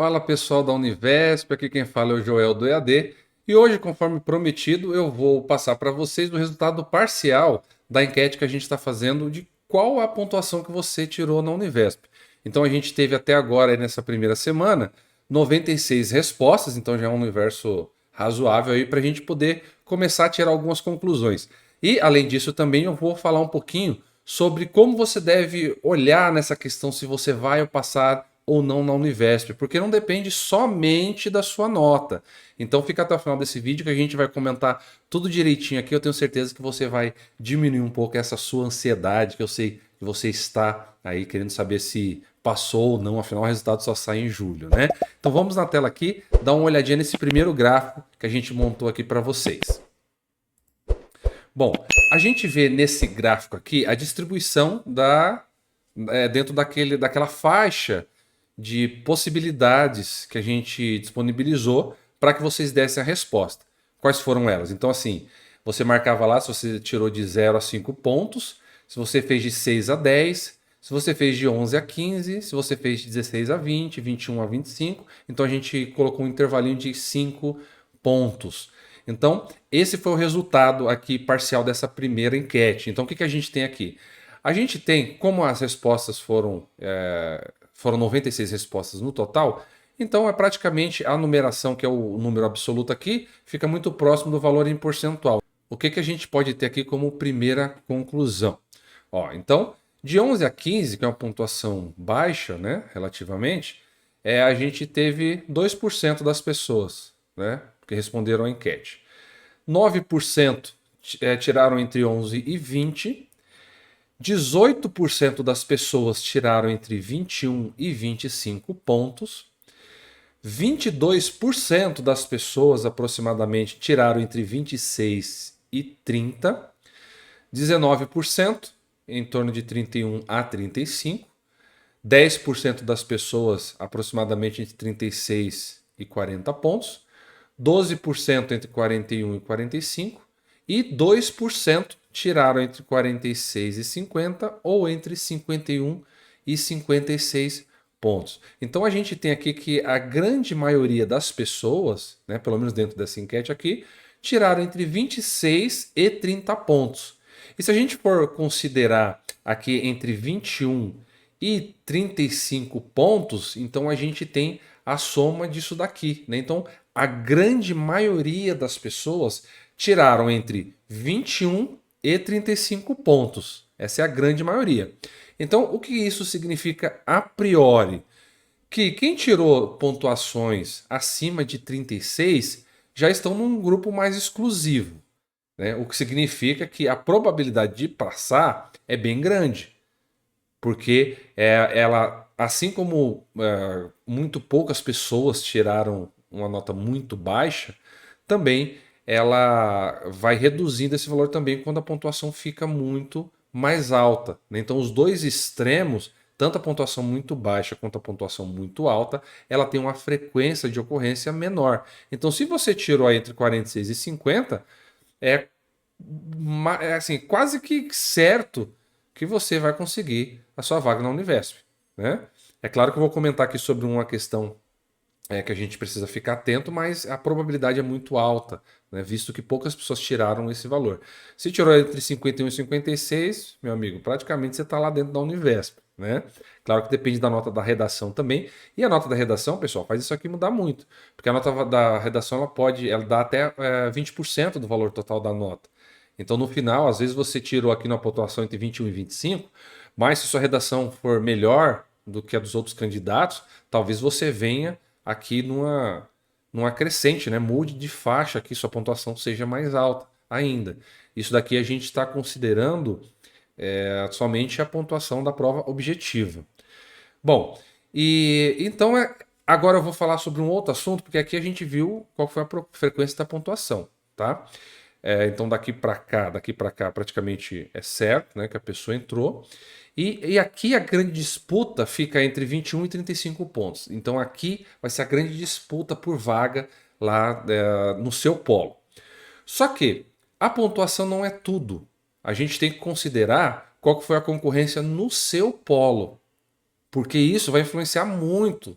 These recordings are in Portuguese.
Fala pessoal da Univesp, aqui quem fala é o Joel do EAD e hoje, conforme prometido, eu vou passar para vocês o resultado parcial da enquete que a gente está fazendo de qual a pontuação que você tirou na Univesp. Então a gente teve até agora, nessa primeira semana, 96 respostas, então já é um universo razoável aí para a gente poder começar a tirar algumas conclusões. E além disso também eu vou falar um pouquinho sobre como você deve olhar nessa questão se você vai passar ou não na Univesp, porque não depende somente da sua nota. Então fica até o final desse vídeo que a gente vai comentar tudo direitinho aqui. Eu tenho certeza que você vai diminuir um pouco essa sua ansiedade, que eu sei que você está aí querendo saber se passou ou não, afinal o resultado só sai em julho, né? Então vamos na tela aqui, dar uma olhadinha nesse primeiro gráfico que a gente montou aqui para vocês. Bom, a gente vê nesse gráfico aqui a distribuição dentro daquela faixa de possibilidades que a gente disponibilizou para que vocês dessem a resposta. Quais foram elas? Então, assim, você marcava lá se você tirou de 0 a 5 pontos, se você fez de 6 a 10, se você fez de 11 a 15, se você fez de 16 a 20, 21 a 25. Então, a gente colocou um intervalinho de 5 pontos. Então, esse foi o resultado aqui parcial dessa primeira enquete. Então, o que a gente tem aqui? A gente tem, como as respostas foram 96 respostas no total, então é praticamente a numeração, que é o número absoluto aqui, fica muito próximo do valor em percentual. O que a gente pode ter aqui como primeira conclusão? Ó, então, de 11 a 15, que é uma pontuação baixa, né, relativamente, a gente teve 2% das pessoas, né, que responderam à enquete. 9% tiraram entre 11 e 20, 18% das pessoas tiraram entre 21 e 25 pontos, 22% das pessoas aproximadamente tiraram entre 26 e 30, 19% em torno de 31 a 35, 10% das pessoas aproximadamente entre 36 e 40 pontos, 12% entre 41 e 45 e 2% tiraram entre 46 e 50 ou entre 51 e 56 pontos. Então a gente tem aqui que a grande maioria das pessoas, né, pelo menos dentro dessa enquete aqui, tiraram entre 26 e 30 pontos. E se a gente for considerar aqui entre 21 e 35 pontos, então a gente tem a soma disso daqui, né? Então a grande maioria das pessoas tiraram entre 21 e 35 pontos. Essa é a grande maioria. Então, o que isso significa a priori? Que quem tirou pontuações acima de 36 já estão num grupo mais exclusivo, né? O que significa que a probabilidade de passar é bem grande, porque ela, assim como muito poucas pessoas tiraram uma nota muito baixa, também ela vai reduzindo esse valor também quando a pontuação fica muito mais alta, né? Então os dois extremos, tanto a pontuação muito baixa quanto a pontuação muito alta, ela tem uma frequência de ocorrência menor. Então se você tirou aí entre 46 e 50, é, é assim, quase que certo que você vai conseguir a sua vaga na Univesp, né? É claro que eu vou comentar aqui sobre uma questão que a gente precisa ficar atento, mas a probabilidade é muito alta, né, visto que poucas pessoas tiraram esse valor. Se tirou entre 51 e 56, meu amigo, praticamente você está lá dentro da Univesp, né? Claro que depende da nota da redação também. E a nota da redação, pessoal, faz isso aqui mudar muito. Porque a nota da redação ela dá até 20% do valor total da nota. Então, no final, às vezes você tirou aqui na pontuação entre 21 e 25, mas se sua redação for melhor do que a dos outros candidatos, talvez você venha aqui numa crescente, né? Mude de faixa aqui, sua pontuação seja mais alta ainda. Isso daqui a gente está considerando somente a pontuação da prova objetiva. Bom, e então agora eu vou falar sobre um outro assunto, porque aqui a gente viu qual foi a frequência da pontuação, tá? Então daqui para cá praticamente é certo, né, que a pessoa entrou. E aqui a grande disputa fica entre 21 e 35 pontos. Então aqui vai ser a grande disputa por vaga lá no seu polo. Só que a pontuação não é tudo. A gente tem que considerar qual que foi a concorrência no seu polo, porque isso vai influenciar muito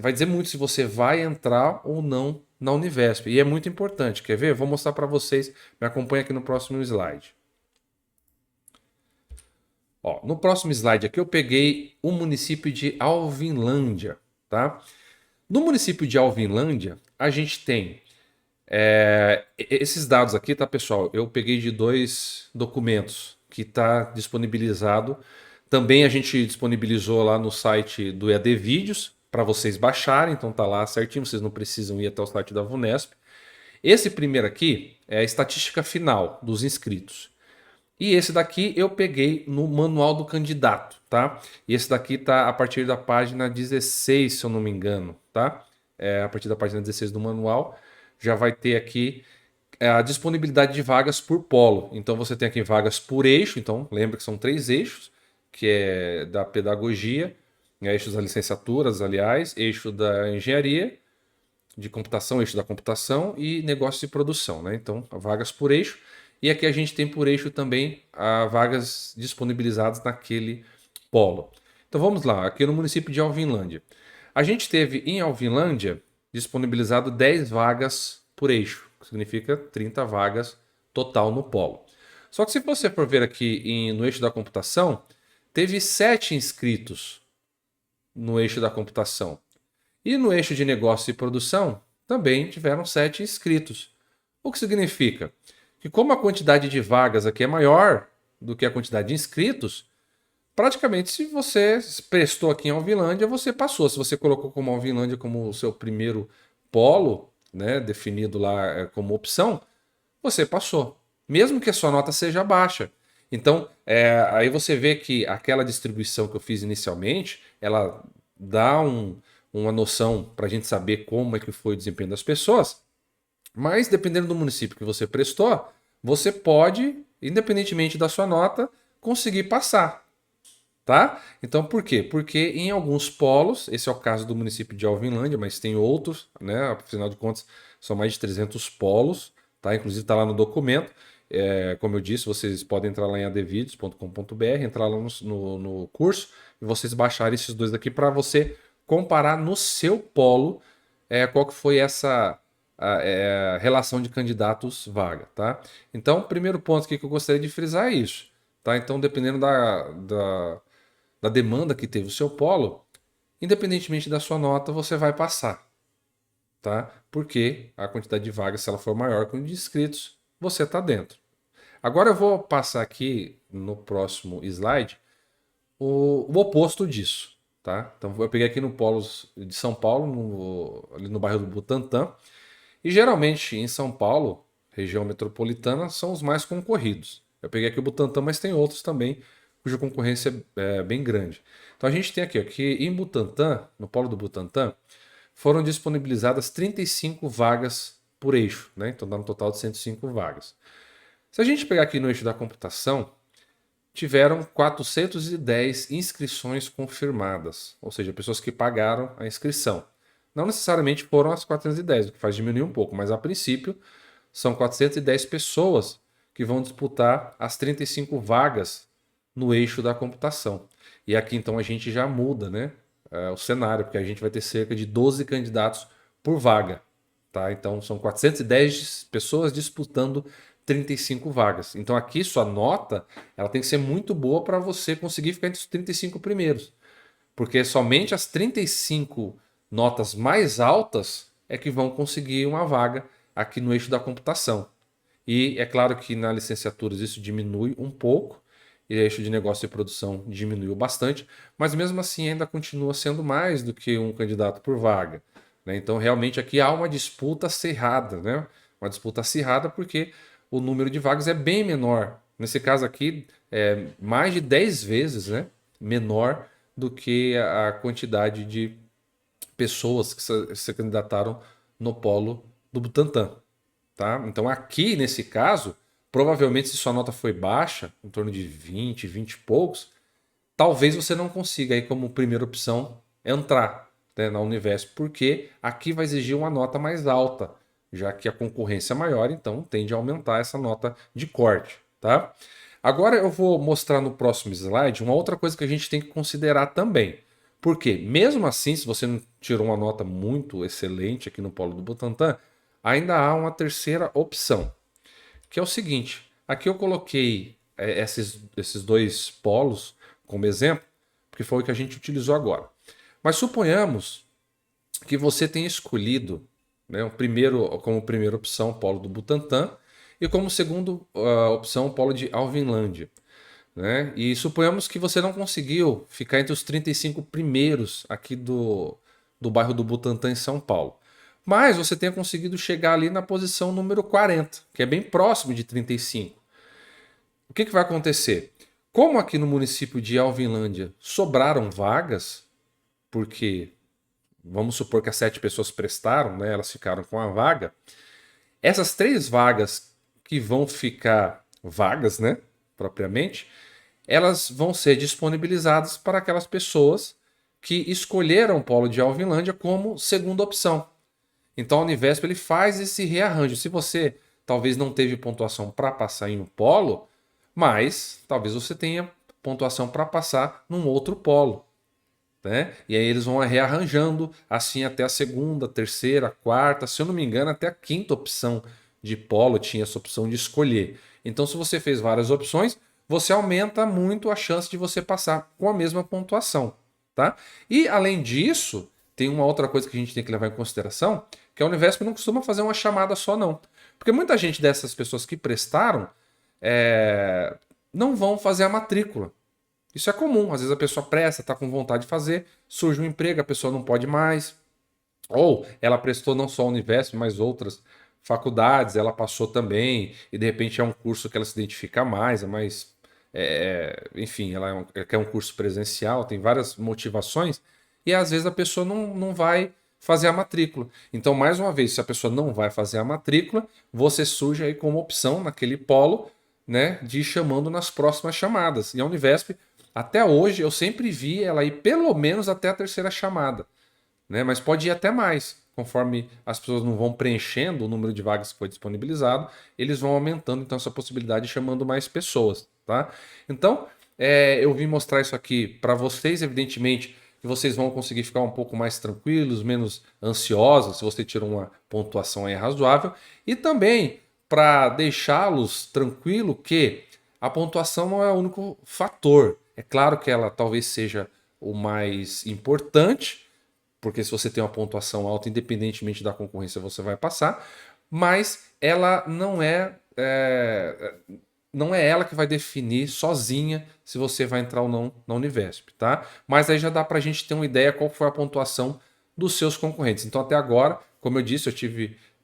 vai dizer muito se você vai entrar ou não na Univesp. E é muito importante. Quer ver? Vou mostrar para vocês. Me acompanha aqui no próximo slide. Ó, no próximo slide aqui eu peguei o município de Alvinlândia, tá? No município de Alvinlândia, a gente tem esses dados aqui, tá, pessoal? Eu peguei de 2 documentos que está disponibilizado. Também a gente disponibilizou lá no site do EAD Vídeos para vocês baixarem, então tá lá certinho, vocês não precisam ir até o site da VUNESP. Esse primeiro aqui é a estatística final dos inscritos. E esse daqui eu peguei no manual do candidato, tá? E esse daqui tá a partir da página 16, se eu não me engano, tá? A partir da página 16 do manual já vai ter aqui a disponibilidade de vagas por polo. Então você tem aqui vagas por eixo, então lembra que são 3 eixos, que é da pedagogia, eixos das licenciaturas, aliás, eixo da engenharia de computação, eixo da computação e negócio de produção, né? Então, vagas por eixo. E aqui a gente tem por eixo também vagas disponibilizadas naquele polo. Então vamos lá, aqui no município de Alvinlândia. A gente teve em Alvinlândia disponibilizado 10 vagas por eixo, que significa 30 vagas total no polo. Só que se você for ver aqui no eixo da computação, teve 7 inscritos no eixo da computação. E no eixo de negócio e produção, também tiveram 7 inscritos. O que significa que, como a quantidade de vagas aqui é maior do que a quantidade de inscritos, praticamente se você prestou aqui em Alvinlândia, você passou. Se você colocou como Alvinlândia como o seu primeiro polo, né, definido lá como opção, você passou. Mesmo que a sua nota seja baixa. Então, aí você vê que aquela distribuição que eu fiz inicialmente, ela dá uma noção para a gente saber como é que foi o desempenho das pessoas. Mas, dependendo do município que você prestou, você pode, independentemente da sua nota, conseguir passar. Tá? Então, por quê? Porque em alguns polos, esse é o caso do município de Alvinlândia, mas tem outros, né? Afinal de contas, são mais de 300 polos, tá? Inclusive está lá no documento. Como eu disse, vocês podem entrar lá em advideos.com.br, entrar lá no curso e vocês baixarem esses dois aqui para você comparar no seu polo qual que foi essa relação de candidatos vaga, tá? Então, o primeiro ponto aqui que eu gostaria de frisar é isso, tá? Então, dependendo da demanda que teve o seu polo, independentemente da sua nota, você vai passar, tá? Porque a quantidade de vagas, se ela for maior que o de inscritos, você está dentro. Agora eu vou passar aqui no próximo slide o oposto disso, tá? Então eu peguei aqui no polo de São Paulo, ali no bairro do Butantã, e geralmente em São Paulo, região metropolitana, são os mais concorridos. Eu peguei aqui o Butantã, mas tem outros também cuja concorrência é bem grande. Então a gente tem aqui, ó, que em Butantã, no polo do Butantã, foram disponibilizadas 35 vagas por eixo, né? Então dá um total de 105 vagas. Se a gente pegar aqui no eixo da computação, tiveram 410 inscrições confirmadas, ou seja, pessoas que pagaram a inscrição. Não necessariamente foram as 410, o que faz diminuir um pouco, mas a princípio são 410 pessoas que vão disputar as 35 vagas no eixo da computação. E aqui então a gente já muda, né, o cenário, porque a gente vai ter cerca de 12 candidatos por vaga. Tá? Então são 410 pessoas disputando 35 vagas. Então aqui sua nota ela tem que ser muito boa para você conseguir ficar entre os 35 primeiros. Porque somente as 35 notas mais altas é que vão conseguir uma vaga aqui no eixo da computação. E é claro que na licenciatura isso diminui um pouco, e o eixo de negócio e produção diminuiu bastante, mas mesmo assim ainda continua sendo mais do que um candidato por vaga, né? Então realmente aqui há uma disputa acirrada, né? Uma disputa acirrada porque o número de vagas é bem menor. Nesse caso aqui, é mais de 10 vezes, né, menor do que a quantidade de pessoas que se candidataram no polo do Butantã. Tá? Então aqui, nesse caso, provavelmente se sua nota foi baixa, em torno de 20, 20 e poucos, talvez você não consiga aí como primeira opção entrar, né, na Univesp, porque aqui vai exigir uma nota mais alta, já que a concorrência é maior, então tende a aumentar essa nota de corte. Tá? Agora eu vou mostrar no próximo slide uma outra coisa que a gente tem que considerar também. Por quê? Mesmo assim, se você não tirou uma nota muito excelente aqui no polo do Butantã, ainda há uma terceira opção, que é o seguinte. Aqui eu coloquei esses dois polos como exemplo, porque foi o que a gente utilizou agora. Mas suponhamos que você tenha escolhido, né, como primeira opção o polo do Butantã e como segunda opção o polo de Alvinlândia. Né? E suponhamos que você não conseguiu ficar entre os 35 primeiros aqui do bairro do Butantã, em São Paulo. Mas você tenha conseguido chegar ali na posição número 40, que é bem próximo de 35. O que vai acontecer? Como aqui no município de Alvinlândia sobraram vagas, porque vamos supor que as 7 pessoas prestaram, né, elas ficaram com a vaga, essas 3 vagas que vão ficar vagas, né, propriamente, elas vão ser disponibilizadas para aquelas pessoas que escolheram o polo de Alvinlândia como segunda opção. Então a Univesp ele faz esse rearranjo. Se você talvez não teve pontuação para passar em um polo, mas talvez você tenha pontuação para passar num outro polo. Né? E aí eles vão rearranjando assim até a segunda, terceira, quarta, se eu não me engano, até a quinta opção de polo tinha essa opção de escolher. Então, se você fez várias opções, você aumenta muito a chance de você passar com a mesma pontuação. Tá? E além disso, tem uma outra coisa que a gente tem que levar em consideração, que a Univesp não costuma fazer uma chamada só, não. Porque muita gente dessas pessoas que prestaram não vão fazer a matrícula. Isso é comum, às vezes a pessoa presta, está com vontade de fazer, surge um emprego, a pessoa não pode mais. Ou ela prestou não só a Univesp, mas outras faculdades, ela passou também, e de repente é um curso que ela se identifica mais, enfim, ela quer um curso presencial, tem várias motivações, e às vezes a pessoa não vai fazer a matrícula. Então, mais uma vez, se a pessoa não vai fazer a matrícula, você surge aí como opção naquele polo, né, de ir chamando nas próximas chamadas. E a Univesp, até hoje, eu sempre vi ela ir pelo menos até a terceira chamada, né? Mas pode ir até mais, conforme as pessoas não vão preenchendo o número de vagas que foi disponibilizado, eles vão aumentando então essa possibilidade e chamando mais pessoas, tá? Então, eu vim mostrar isso aqui para vocês, evidentemente, que vocês vão conseguir ficar um pouco mais tranquilos, menos ansiosos, se você tirou uma pontuação aí razoável, e também para deixá-los tranquilo que a pontuação não é o único fator. É claro que ela talvez seja o mais importante, porque se você tem uma pontuação alta, independentemente da concorrência, você vai passar, mas ela não é ela que vai definir sozinha se você vai entrar ou não na Univesp, tá? Mas aí já dá para a gente ter uma ideia qual foi a pontuação dos seus concorrentes. Então até agora, como eu disse,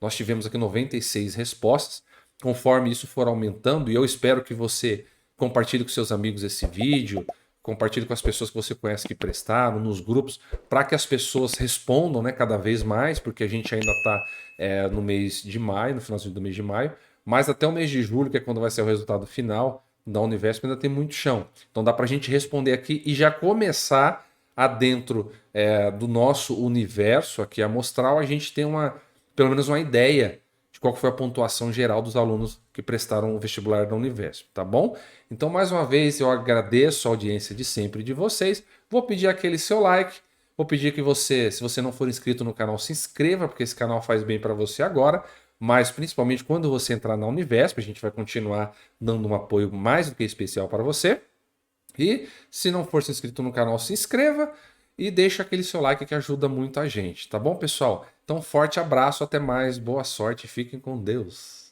nós tivemos aqui 96 respostas. Conforme isso for aumentando, e eu espero que você compartilhe com seus amigos esse vídeo, compartilhe com as pessoas que você conhece que prestaram, nos grupos, para que as pessoas respondam, né, cada vez mais, porque a gente ainda está no mês de maio, no finalzinho do mês de maio, mas até o mês de julho, que é quando vai ser o resultado final da Univesp, ainda tem muito chão. Então dá para a gente responder aqui e já começar dentro do nosso universo aqui amostral, a gente tem pelo menos uma ideia de qual foi a pontuação geral dos alunos que prestaram o vestibular da Univesp, tá bom? Então, mais uma vez, eu agradeço a audiência de sempre de vocês. Vou pedir aquele seu like, vou pedir que você, se você não for inscrito no canal, se inscreva, porque esse canal faz bem para você agora, mas principalmente quando você entrar na Univesp, a gente vai continuar dando um apoio mais do que especial para você. E se não for inscrito no canal, se inscreva e deixa aquele seu like que ajuda muito a gente, tá bom, pessoal? Então, forte abraço, até mais, boa sorte, fiquem com Deus.